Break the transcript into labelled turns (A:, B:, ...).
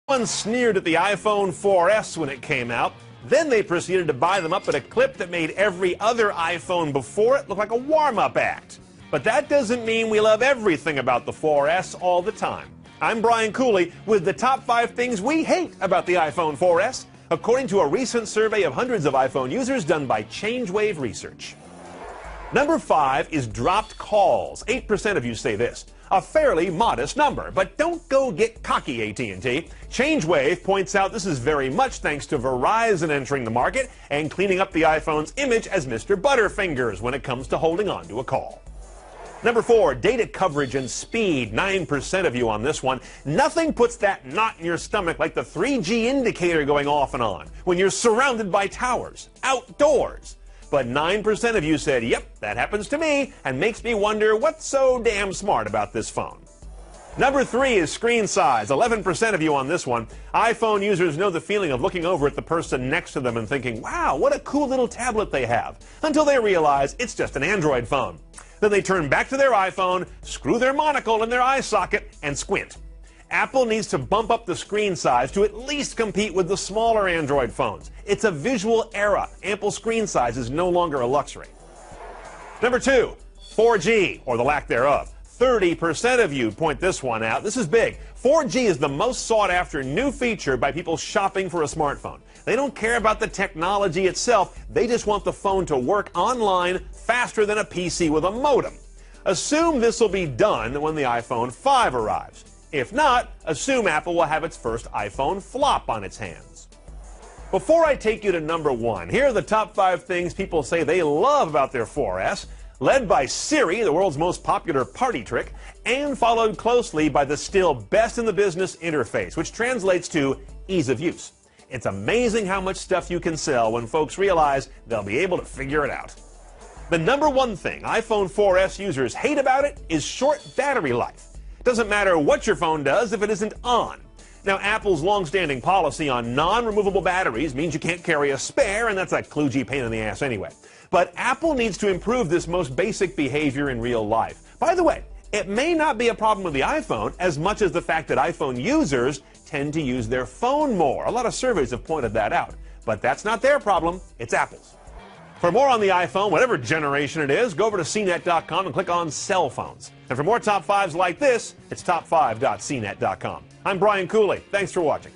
A: One sneered at the iPhone 4S when it came out. Then they proceeded to buy them up at a clip that made every other iPhone before it look like a warm-up act. But that doesn't mean we love everything about the 4S all the time. I'm Brian Cooley with the top 5 things we hate about the iPhone 4S, according to a recent survey of hundreds of iPhone users done by ChangeWave Research. Number 5 is dropped calls. 8% of you say this. A fairly modest number, but don't go get cocky, AT&T. ChangeWave points out this is very much thanks to Verizon entering the market and cleaning up the iPhone's image as Mr. Butterfingers when it comes to holding on to a call. Number 4, data coverage and speed. 9% of you on this one. Nothing puts that knot in your stomach like the 3G indicator going off and on when you're surrounded by towers, outdoors. But 9% of you said, yep, that happens to me, and makes me wonder what's so damn smart about this phone. Number 3 is screen size. 11% of you on this one. iPhone users know the feeling of looking over at the person next to them and thinking, wow, what a cool little tablet they have, until they realize it's just an Android phone. Then they turn back to their iPhone, screw their monocle in their eye socket, and squint. Apple needs to bump up the screen size to at least compete with the smaller Android phones. It's a visual era. Ample screen size is no longer a luxury. Number 2, 4G, or the lack thereof. 30% of you point this one out. This is big. 4G is the most sought after new feature by people shopping for a smartphone. They don't care about the technology itself. They just want the phone to work online faster than a PC with a modem. Assume this will be done when the iPhone 5 arrives. If not, assume Apple will have its first iPhone flop on its hands. Before I take you to number 1, here are the top 5 things people say they love about their 4S, led by Siri, the world's most popular party trick, and followed closely by the still best in the business interface, which translates to ease of use. It's amazing how much stuff you can sell when folks realize they'll be able to figure it out. The number 1 thing iPhone 4S users hate about it is short battery life. Doesn't matter what your phone does if it isn't on. Now, Apple's long-standing policy on non-removable batteries means you can't carry a spare, and that's a kludgy pain in the ass anyway. But Apple needs to improve this most basic behavior in real life. By the way, it may not be a problem with the iPhone as much as the fact that iPhone users tend to use their phone more. A lot of surveys have pointed that out. But that's not their problem, it's Apple's. For more on the iPhone, whatever generation it is, go over to cnet.com and click on cell phones. And for more top 5s like this, it's top5.cnet.com. I'm Brian Cooley. Thanks for watching.